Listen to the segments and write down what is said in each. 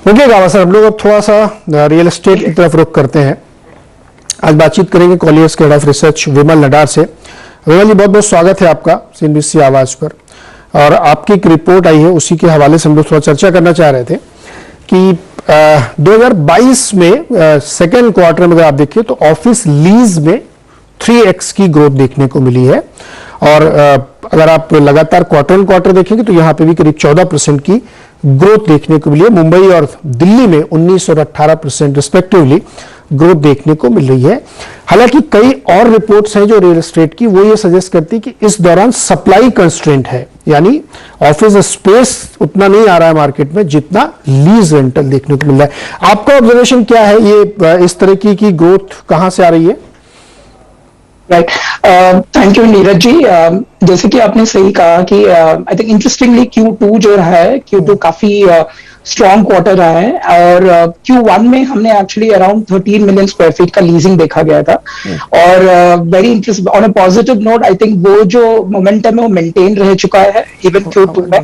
Okay गावा sir, हम लोग अब थोड़ा सा रियल एस्टेट की तरफ रुख करते हैं। आज बातचीत करेंगे कॉलियर्स के हेड ऑफ रिसर्च विमल नडार से। विमल जी, बहुत बहुत स्वागत है आपका CNBC आवाज पर। और आपकी एक रिपोर्ट आई है, उसी के हवाले से हम लोग थोड़ा चर्चा करना चाह रहे थे कि 2022 में सेकेंड क्वार्टर में अगर आप देखिए तो ऑफिस लीज में 3x की ग्रोथ देखने को मिली है। और अगर आप लगातार क्वार्टर ऑन क्वार्टर देखेंगे तो यहाँ पे भी करीब 14% की ग्रोथ देखने को मिली है। मुंबई और दिल्ली में 19 और 18% रिस्पेक्टिवली ग्रोथ देखने को मिल रही है। हालांकि कई और रिपोर्ट्स हैं जो रियल एस्टेट की, वो ये सजेस्ट करती है कि इस दौरान सप्लाई कंस्ट्रेंट है, यानी ऑफिस स्पेस उतना नहीं आ रहा है मार्केट में जितना लीज रेंटल देखने को मिल रहा है। आपका ऑब्जर्वेशन क्या है, ये इस तरह की ग्रोथ कहां से आ रही है? Right, thank you Neeraj ji. जैसे कि आपने सही कहा कि आई थिंक इंटरेस्टिंगली Q2 जो रहा है, Q2 काफी स्ट्रॉन्ग क्वार्टर रहा है। और Q1 में हमने actually around 13 million square feet का लीजिंग देखा गया था। और very interesting on a positive note, I think वो जो मोमेंटम है वो मेंटेन रह चुका है इवन Q2 में।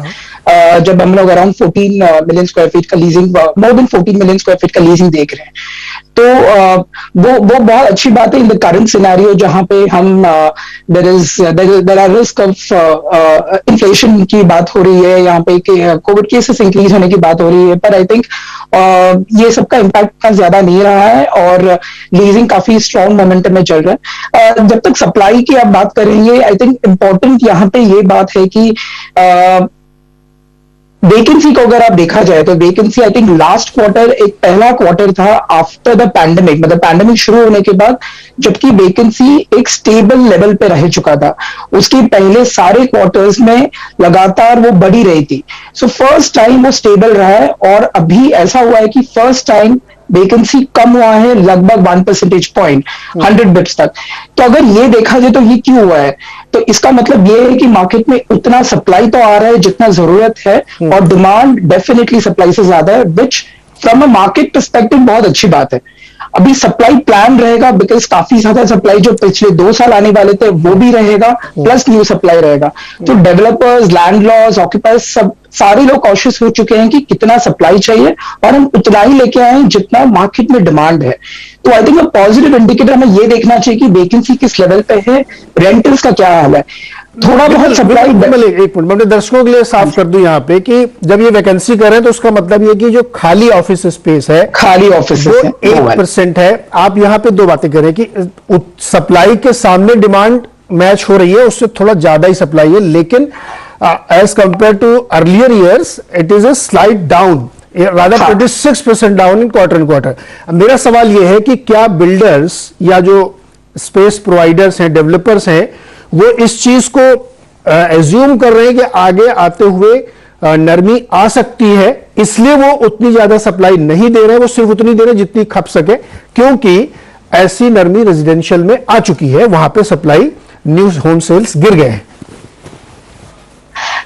जब हम लोग अराउंड 14 मिलियन स्क्वायर फीट का leasing, more than 14 million square feet का लीजिंग देख रहे हैं, तो वो बहुत अच्छी बात है इन द करंट सिनेरियो, जहां पे हम there are risk of inflation की बात हो रही है, यहाँ पे कोविड केसेस इंक्रीज होने की बात हो रही है। पर आई थिंक ये सबका इम्पैक्ट इतना ज्यादा नहीं रहा है और लीजिंग काफी स्ट्रॉन्ग मोमेंटम में चल रहा है। जब तक सप्लाई की आप बात करेंगे, आई थिंक इम्पोर्टेंट यहाँ पे ये बात है कि वेकेंसी को अगर आप देखा जाए तो vacancy I think last quarter एक पहला क्वार्टर था आफ्टर द पैंडेमिक, मतलब पैंडेमिक शुरू होने के बाद, जबकि वेकेंसी एक स्टेबल लेवल पे रह चुका था। उसके पहले सारे क्वार्टर्स में लगातार वो बढ़ी रही थी। सो फर्स्ट टाइम वो स्टेबल रहा है और अभी ऐसा हुआ है कि फर्स्ट टाइम वेकेंसी कम हुआ है लगभग 1 परसेंटेज पॉइंट 100 बिप्स तक। तो अगर ये देखा जाए तो ये क्यों हुआ है, तो इसका मतलब ये है कि मार्केट में उतना सप्लाई तो आ रहा है जितना जरूरत है और डिमांड डेफिनेटली सप्लाई से ज्यादा है, which from a market perspective बहुत अच्छी बात है। अभी सप्लाई प्लान रहेगा बिकॉज काफी ज्यादा सप्लाई जो पिछले 2 साल आने वाले थे वो भी रहेगा, प्लस न्यू सप्लाई रहेगा। तो डेवलपर्स, लैंडलॉर्ड्स, ऑक्यूपायर्स सब सारे लोग कॉशियस हो चुके हैं कि कितना सप्लाई चाहिए और हम उतना ही लेके आए हैं जितना मार्केट में डिमांड है। तो आई थिंक पॉजिटिव इंडिकेटर हमें ये देखना चाहिए कि वेकेंसी किस लेवल पे है, रेंटल्स का क्या हाल है। थोड़ा बहुत सप्लाई। एक मिनट, मैं अपने दर्शकों के लिए साफ कर दूं यहाँ पे कि जब ये वैकेंसी कर रहे हैं तो उसका मतलब ये कि जो खाली ऑफिस स्पेस है, खाली ऑफिस वो 1% है। आप यहाँ पे 2 बातें करें कि सप्लाई के सामने डिमांड मैच हो रही है, उससे थोड़ा ज्यादा ही सप्लाई है, लेकिन as compare to earlier years it is a slide down, rather 26% down in quarter end quarter. मेरा सवाल यह है कि क्या बिल्डर्स या जो स्पेस प्रोवाइडर्स हैं, डेवलपर्स हैं, वो इस चीज को एज्यूम कर रहे हैं कि आगे आते हुए नरमी आ सकती है, इसलिए वो उतनी ज्यादा सप्लाई नहीं दे रहे हैं, वो सिर्फ उतनी दे रहे हैं जितनी खप सके, क्योंकि ऐसी नरमी रेजिडेंशियल में आ चुकी है, वहां पे सप्लाई, न्यू होम सेल्स गिर गए हैं।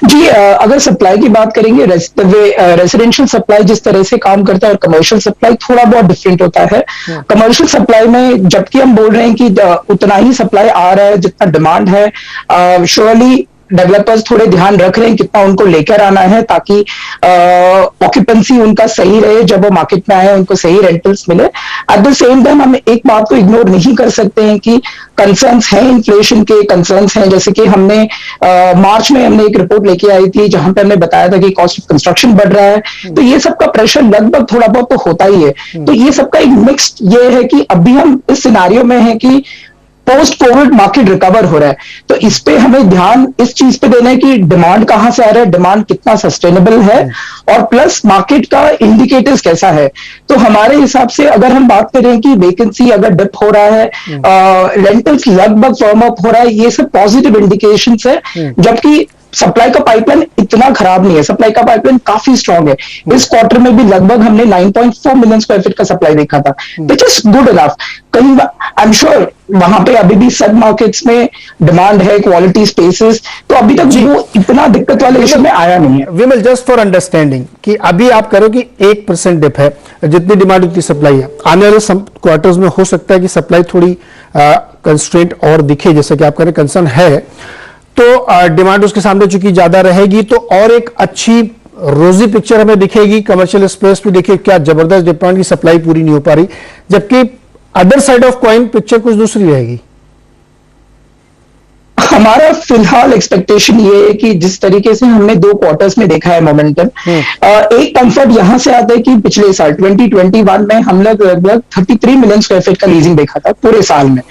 जी, अगर सप्लाई की बात करेंगे, रेसिडेंशियल सप्लाई जिस तरह से काम करता है और कमर्शियल सप्लाई थोड़ा बहुत डिफरेंट होता है। कमर्शियल सप्लाई में जबकि हम बोल रहे हैं कि उतना ही सप्लाई आ रहा है जितना डिमांड है, श्योरली डेवलपर्स थोड़े ध्यान रख रहे हैं कितना उनको लेकर आना है ताकि ऑक्यूपेंसी उनका सही रहे, जब वो मार्केट में आए उनको सही रेंटल्स मिले। एट द सेम टाइम हम एक बात को इग्नोर नहीं कर सकते हैं कि कंसर्न्स हैं, इन्फ्लेशन के कंसर्न्स हैं। जैसे कि हमने मार्च में हमने एक रिपोर्ट लेके आई थी जहां पे हमने बताया था कि कॉस्ट ऑफ कंस्ट्रक्शन बढ़ रहा है, तो ये सबका प्रेशर लगभग थोड़ा बहुत तो होता ही है। तो ये सबका एक मिक्स्ड ये है कि अभी हम इस सिनारियो में है कि पोस्ट कोविड मार्केट रिकवर हो रहा है, तो इस पे हमें ध्यान इस चीज पे देना है कि डिमांड कहां से आ रहा है, डिमांड कितना सस्टेनेबल है और प्लस मार्केट का इंडिकेटर्स कैसा है। तो हमारे हिसाब से अगर हम बात करें कि वेकेंसी अगर डिप हो रहा है, रेंटल्स लगभग फर्म अप हो रहा है, ये सब पॉजिटिव इंडिकेशंस है। जबकि सप्लाई का पाइपलाइन इतना खराब नहीं है, सप्लाई का पाइपलाइन काफी स्ट्रांग है। इस क्वार्टर में भी लगभग हमने 9.4 मिलियन स्क्वायर फीट का सप्लाई देखा था, विच इज गुड इनफ। कहीं आई एम श्योर वहां पे अभी भी सब मार्केट्स में डिमांड है, क्वालिटी स्पेसेस, तो अभी तक वो इतना दिक्कत वाले इशू में आया नहीं है। विमल, जस्ट फॉर अंडरस्टैंडिंग कि अभी आप करो कि 1% डिप है, जितनी डिमांड उतनी सप्लाई है, आने वाले क्वार्टर्स में हो सकता है कि सप्लाई थोड़ी कंस्ट्रेंट और दिखे, जैसे कि आप कह रहे कंसर्न है, तो डिमांड उसके सामने चूंकि ज्यादा रहेगी तो और एक अच्छी रोजी पिक्चर हमें दिखेगी, कमर्शियल स्पेस भी देखिए क्या जबरदस्त डिमांड की, सप्लाई पूरी नहीं हो पा रही, जबकि other side of coin picture कुछ दूसरी रहेगी। हमारा फिलहाल एक्सपेक्टेशन ये है कि जिस तरीके से हमने 2 क्वार्टर्स में देखा है मोमेंटम, एक कंफर्ट यहां से आता है कि पिछले साल 2021 में हम लोग लगभग 33 मिलियन स्क्वायर फीट का लीजिंग देखा था पूरे साल में।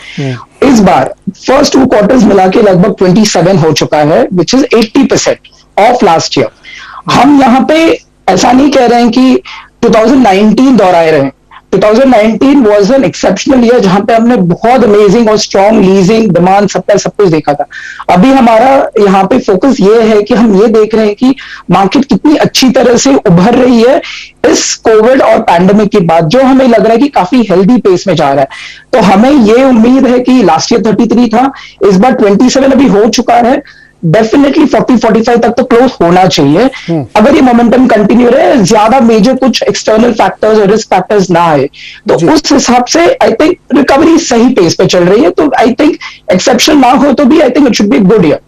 इस बार फर्स्ट 2 क्वार्टर्स मिला के लगभग 27 हो चुका है, which is 80% of last year. हम यहाँ पे ऐसा नहीं कह रहे हैं कि 2019 दोहराए रहे हैं। 2019 वाज एन एक्सेप्शनल ईयर जहां पे हमने बहुत अमेजिंग और स्ट्रॉन्ग लीजिंग, डिमांड, सप्लाई सब कुछ देखा था। अभी हमारा यहाँ पे फोकस ये है कि हम ये देख रहे हैं कि मार्केट कितनी अच्छी तरह से उभर रही है इस कोविड और पैंडेमिक के बाद, जो हमें लग रहा है कि काफी हेल्दी पेस में जा रहा है। तो हमें ये उम्मीद है कि लास्ट ईयर 33 था, इस बार 27 अभी हो चुका है, डेफिनेटली 40-45 तक तो क्लोज होना चाहिए अगर ये मोमेंटम कंटिन्यू रहे, ज्यादा मेजर कुछ एक्सटर्नल फैक्टर्स और रिस्क फैक्टर्स ना आए तो उस हिसाब से आई थिंक रिकवरी सही पेस पे चल रही है। तो आई थिंक एक्सेप्शन ना हो तो भी I think it should be good year.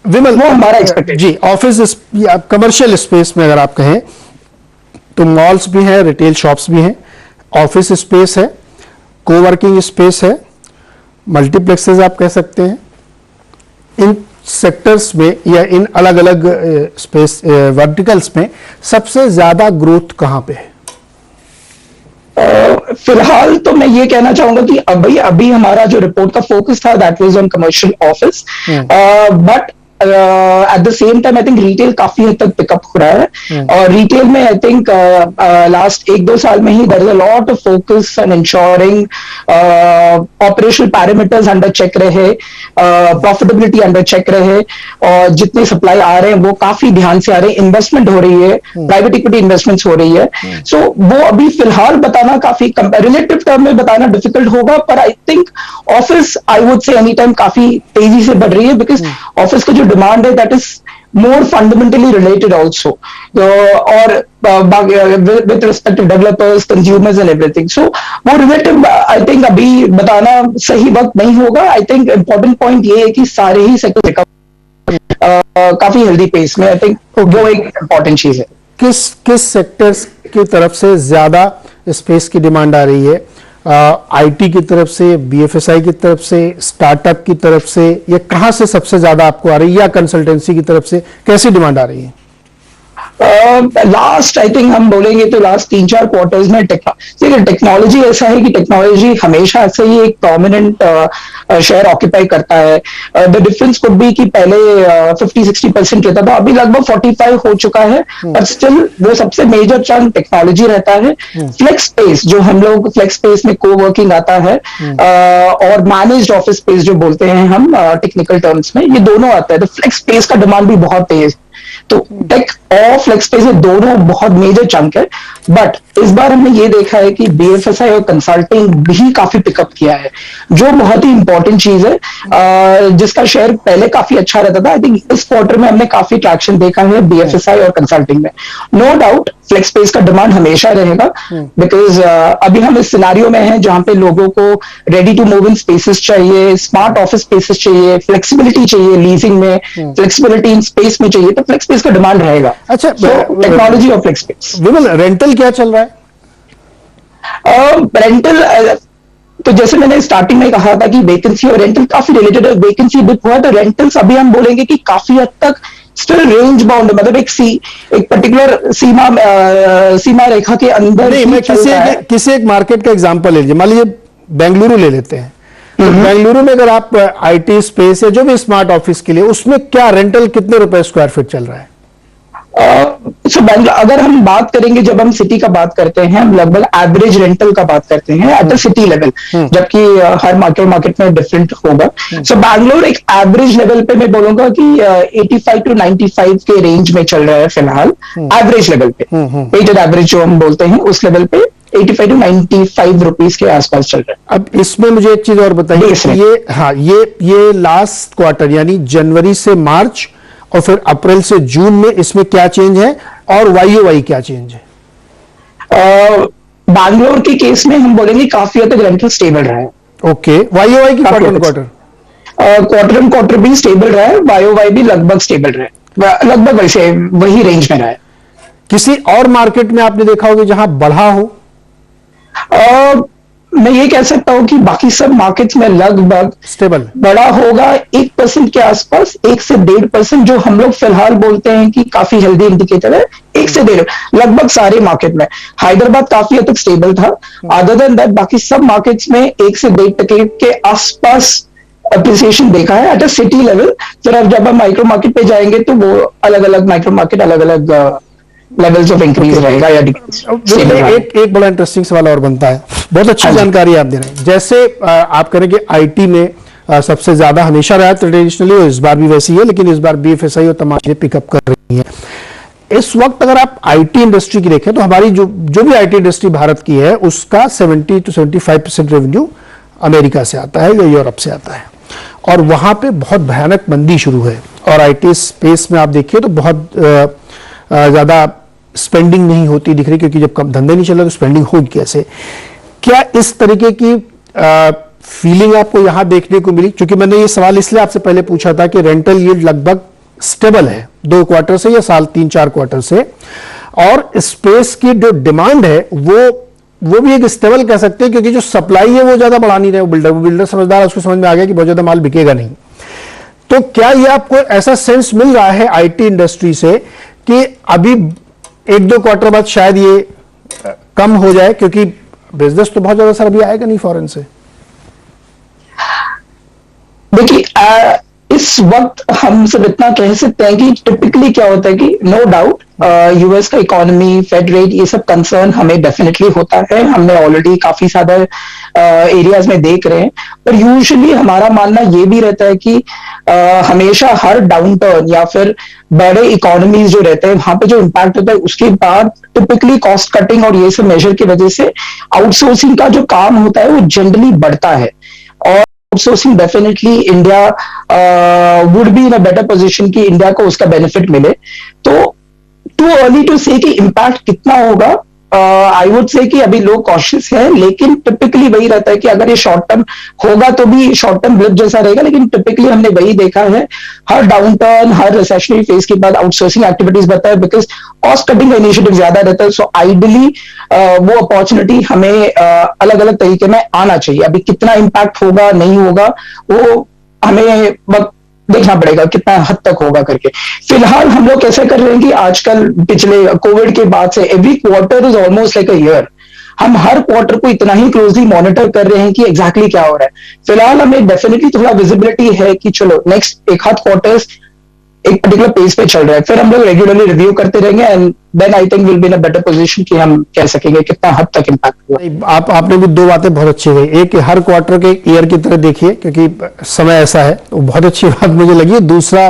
Vimal, वो हमारा एक्सपेक्टेशन जी, ऑफिस या कमर्शियल स्पेस में अगर आप कहें तो मॉल्स भी हैं, रिटेल शॉप्स भी हैं, ऑफिस स्पेस है, कोवर्किंग स्पेस है, मल्टीप्लेक्सेस आप कह सकते हैं। इन सेक्टर्स में या इन अलग अलग स्पेस वर्टिकल्स में सबसे ज्यादा ग्रोथ कहां पे है? फिलहाल तो मैं ये कहना चाहूंगा कि अभी हमारा जो रिपोर्ट का फोकस था that was on commercial office, but at the same time I think retail काफी हद तक पिकअप हो रहा है। और रिटेल में आई थिंक लास्ट 1-2 साल में ही there is a lot of focus on ensuring operational parameters under check रहे, प्रॉफिटेबिलिटी अंडर चेक रहे, और जितने सप्लाई आ रहे हैं वो काफी ध्यान से आ रहे हैं, इन्वेस्टमेंट हो रही है, प्राइवेट इक्विटी इन्वेस्टमेंट्स हो रही है। सो वो अभी फिलहाल बताना काफी रिलेटिव टर्म में बताना डिफिकल्ट होगा, पर I think office I would say any time काफी तेजी से बढ़ रही है, बिकॉज ऑफिस का जो डिमांड है that is more fundamentally related also, और with respect to developers, consumers and everything. So वो रिलेटिव आई थिंक अभी बताना सही वक्त नहीं होगा। आई थिंक इम्पोर्टेंट पॉइंट ये है कि सारे ही सेक्टर काफी हेल्दी पेस में, आई थिंक वो एक इम्पोर्टेंट चीज है। किस सेक्टर्स की तरफ से ज्यादा स्पेस की डिमांड आ रही है? आईटी की तरफ से, बीएफएसआई की तरफ से, स्टार्टअप की तरफ से, या कहां से सबसे ज्यादा आपको आ रही है, या कंसल्टेंसी की तरफ से कैसी डिमांड आ रही है? लास्ट आई थिंक हम बोलेंगे तो लास्ट 3-4 क्वार्टर्स में टेक्नोलॉजी ऐसा है कि टेक्नोलॉजी हमेशा ऐसे ही एक प्रोमिनेंट शेयर ऑक्यूपाई करता है। द डिफरेंस कुड बी कि पहले 50-60% रहता था, अभी लगभग 45 हो चुका है, बट स्टिल वो सबसे मेजर चंक टेक्नोलॉजी रहता है। फ्लेक्स स्पेस, जो हम लोग फ्लेक्स स्पेस में को वर्किंग आता है, और मैनेज्ड ऑफिस स्पेस जो बोलते हैं हम टेक्निकल टर्म्स में, ये दोनों आता है। तो फ्लेक्स स्पेस का डिमांड भी बहुत तेज, तो टेक और फ्लेक्स स्पेस दोनों बहुत मेजर चंक है। बट इस बार हमने ये देखा है कि बीएफएसआई और कंसल्टिंग भी काफी पिकअप किया है, जो बहुत ही इंपॉर्टेंट चीज है, जिसका शेयर पहले काफी अच्छा रहता था। आई थिंक इस क्वार्टर में हमने काफी ट्रैक्शन देखा है बीएफएसआई और कंसल्टिंग में। नो डाउट फ्लेक्स स्पेस का डिमांड हमेशा रहेगा, बिकॉज अभी हम इस सिनारियो में हैं जहां पे लोगों को ready to move in spaces चाहिए, स्मार्ट ऑफिस स्पेसेस चाहिए, फ्लेक्सिबिलिटी चाहिए, लीजिंग में फ्लेक्सिबिलिटी इन स्पेस में चाहिए, तो फ्लेक्स स्पेस का डिमांड रहेगा। अच्छा, टेक्नोलॉजी और फ्लेक्स स्पेस। विमल, रेंटल क्या चल रहा है? रेंटल तो जैसे मैंने स्टार्टिंग में कहा था कि वैकेंसी और रेंटल काफी रिलेटेड है। वैकेंसी डिप हुआ, तो रेंटल्स अभी हम बोलेंगे कि काफी हद तक स्टिल रेंज बाउंड, मतलब एक पर्टिकुलर सीमा रेखा के अंदर नहीं, मैं किसी एक मार्केट का एग्जांपल ले लीजिए, मान लीजिए बेंगलुरु ले लेते हैं। तो बेंगलुरु में अगर आप आईटी स्पेस है जो भी स्मार्ट ऑफिस के लिए, उसमें क्या रेंटल कितने रुपए स्क्वायर फीट चल रहा है? अगर हम बात करेंगे, जब हम सिटी का बात करते हैं, हम लगभग एवरेज रेंटल का बात करते हैं एट द सिटी लेवल, जबकि हर मार्केट में डिफरेंट होगा। सो बैंगलोर एक एवरेज लेवल पे मैं बोलूंगा कि 85 to 95 के रेंज में चल रहा है फिलहाल, एवरेज लेवल पे। वेटेड एवरेज जो हम बोलते हैं उस लेवल पे 85 to 95 रुपीज के आसपास चल रहा है। अब इसमें मुझे एक चीज और बताइए, ये लास्ट क्वार्टर यानी जनवरी से मार्च और फिर अप्रैल से जून में इसमें क्या चेंज है, और वाईओवाई क्या चेंज है? बैंगलोर के केस में हम बोलेंगे काफी हद तक रेंटल स्टेबल रहा है। ओके, वाईओवाई की क्वार्टर एंड क्वार्टर भी स्टेबल रहा है, वाईओवाई भी लगभग स्टेबल रहा है, लगभग वैसे वही रेंज में रहा है। किसी और मार्केट में आपने देखा होगा जहां बढ़ा हो? मैं ये कह सकता हूँ कि बाकी सब मार्केट्स में लगभग स्टेबल बड़ा होगा 1% के आसपास, 1 से 1.5%, जो हम लोग फिलहाल बोलते हैं कि काफी हेल्दी इंडिकेटर है। 1 से 1.5 लगभग सारे मार्केट में। हैदराबाद काफी हद तक स्टेबल था। अदर देन दैट बाकी सब मार्केट्स में 1 से 1.5% के आसपास अप्रिसिएशन देखा है एट अ सिटी लेवल। फिर अब जब हम माइक्रो मार्केट पे जाएंगे तो वो अलग अलग माइक्रो मार्केट अलग अलग लेवल्स ऑफ इंक्रीज रहेगा या एक बड़ा इंटरेस्टिंग सवाल और बनता है, बहुत अच्छी जानकारी आप दे रहे हैं। जैसे आप करेंगे आईटी में सबसे ज्यादा हमेशा रहा ट्रेडिशनली, और इस बार भी वैसी है, लेकिन इस बार बीएफएसआई और तमाम चीजें पिकअप कर रही हैं। इस वक्त अगर आप आईटी इंडस्ट्री की देखें तो हमारी जो भी आईटी इंडस्ट्री भारत की है उसका 70 to 75% रेवेन्यू अमेरिका से आता है या यूरोप से आता है, और वहां पे बहुत भयानक मंदी शुरू है। और आईटी स्पेस में आप देखिए तो बहुत ज्यादा स्पेंडिंग नहीं होती दिख रही, क्योंकि जब कम धंधे नहीं चल रहे तो स्पेंडिंग होगी कैसे? क्या इस तरीके की फीलिंग आपको यहां देखने को मिली? क्योंकि मैंने ये सवाल इसलिए आपसे पहले पूछा था कि रेंटल यील्ड लगभग स्टेबल है 2 क्वार्टर से या साल 3-4 क्वार्टर से, और स्पेस की जो डिमांड है वो भी एक स्टेबल कह सकते हैं, क्योंकि जो सप्लाई है वो ज्यादा बढ़ा नहीं रहे। वो बिल्डर समझदार है, उसको समझ में आ गया कि बहुत ज्यादा माल बिकेगा नहीं। तो क्या ये आपको ऐसा सेंस मिल रहा है आईटी इंडस्ट्री से कि अभी 1-2 क्वार्टर बाद शायद ये कम हो जाए, क्योंकि बिजनेस तो बहुत ज्यादा सर अभी आएगा नहीं फॉरेन से? देखिए, इस वक्त हम सब इतना कह सकते हैं कि टिपिकली क्या होता है कि नो डाउट यूएस का इकोनॉमी, फेड रेट, ये सब कंसर्न हमें डेफिनेटली होता है। हमने ऑलरेडी काफी सारे एरियाज में देख रहे हैं। पर यूजुअली हमारा मानना ये भी रहता है कि हमेशा हर डाउन टर्न या फिर बड़े इकोनॉमीज जो रहते हैं वहां पे जो इम्पैक्ट होता है उसके बाद टिपिकली कॉस्ट कटिंग और ये सब मेजर की वजह से आउटसोर्सिंग का जो काम होता है वो जनरली बढ़ता है। और outsourcing definitely India would be in a better position कि इंडिया को उसका बेनिफिट मिले। तो टू अर्ली टू से कि इम्पैक्ट कितना होगा, आई वुड से कि अभी लोग कॉशियस है, लेकिन टिपिकली वही रहता है कि अगर ये शॉर्ट टर्म होगा तो भी शॉर्ट टर्म ब्लिप जैसा रहेगा। लेकिन टिपिकली हमने वही देखा है, हर डाउन टर्न, हर रिसेशनरी फेज के बाद आउटसोर्सिंग एक्टिविटीज बढ़ता है, बिकॉज कॉस्ट कटिंग का इनिशिएटिव ज्यादा रहता है। सो आइडियली वो अपॉर्चुनिटी हमें अलग अलग तरीके में आना चाहिए। अभी कितना इम्पैक्ट होगा नहीं होगा वो हमें देखना पड़ेगा कितना हद तक होगा करके। फिलहाल हम लोग कैसे कर रहे हैं कि आजकल पिछले कोविड के बाद से every quarter is almost like a year. हम हर क्वार्टर को इतना ही क्लोजली मॉनिटर कर रहे हैं कि एग्जैक्टली क्या हो रहा है। फिलहाल हमें डेफिनेटली थोड़ा विजिबिलिटी है कि चलो नेक्स्ट 1-8 क्वार्टर्स एक पर्टिकुलर पेज पे चल रहा है। फिर हम लोग रेगुलरली रिव्यू करते रहेंगे and then I think will be in a better position कि हम कह सकेंगे कितना हद तक इम्पैक्ट हुआ। आपने भी 2 बातें बहुत अच्छी कही। एक, हर क्वार्टर के ईयर की तरह देखिए, क्योंकि समय ऐसा है, वो बहुत अच्छी बात मुझे लगी। दूसरा,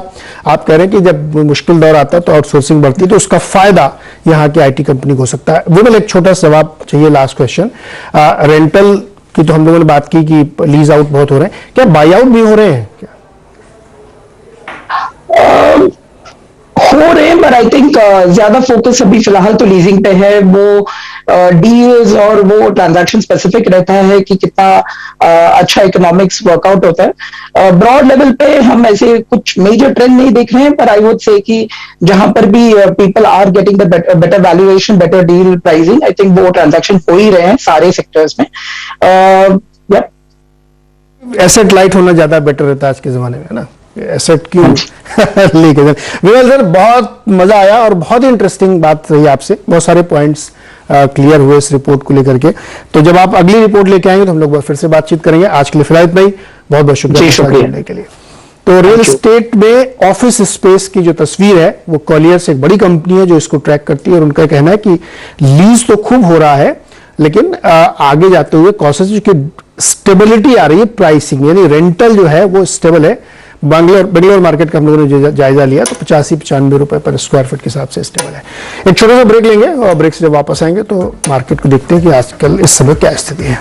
आप कह रहे हैं कि जब मुश्किल दौर आता है तो आउटसोर्सिंग बढ़ती है, तो उसका फायदा यहाँ की आईटी कंपनी को हो सकता है। विमल, एक छोटा सा जवाब चाहिए, लास्ट क्वेश्चन। रेंटल की तो हम लोगों ने बात की कि लीज आउट बहुत हो रहे हैं, क्या बाई आउट भी हो रहे हैं क्या? हो रहे हैं, पर आई थिंक ज्यादा फोकस अभी फिलहाल तो लीजिंग पे है। वो डील्स और वो ट्रांजैक्शन स्पेसिफिक रहता है कि कितना अच्छा इकोनॉमिक्स वर्कआउट होता है। ब्रॉड लेवल पे हम ऐसे कुछ मेजर ट्रेंड नहीं देख रहे हैं, पर आई वुड से कि जहां पर भी people are getting the better valuation, better deal pricing, I think वो ट्रांजैक्शन हो ही रहे हैं सारे सेक्टर्स में। एसेट लाइट होना ज्यादा बेटर रहता है आज के जमाने में, है ना? एसेट क्यों लेके विमल सर, बहुत मजा आया और बहुत ही इंटरेस्टिंग बात रही आपसे। बहुत सारे पॉइंट्स क्लियर हुए इस रिपोर्ट को लेकर के। तो जब आप अगली रिपोर्ट लेके आएंगे तो हम लोग फिर से बातचीत करेंगे। आज के लिए फिलहाल इतना ही। बहुत बहुत शुक्रिया के लिए। तो रियल एस्टेट में ऑफिस स्पेस की जो तस्वीर है वो कॉलियर्स एक बड़ी कंपनी है जो इसको ट्रैक करती है, और उनका कहना है कि लीज तो खूब हो रहा है, लेकिन आगे जाते हुए कॉस्ट की स्टेबिलिटी आ रही है, प्राइसिंग यानी रेंटल जो है वो स्टेबल है। बेंगलोर मार्केट का हम लोगों ने जायजा लिया तो 85-95 रुपए पर स्क्वायर फीट के हिसाब से स्टेबल है। एक छोटा सा ब्रेक लेंगे और ब्रेक से जब वापस आएंगे तो मार्केट को देखते हैं कि आजकल इस समय क्या स्थिति है।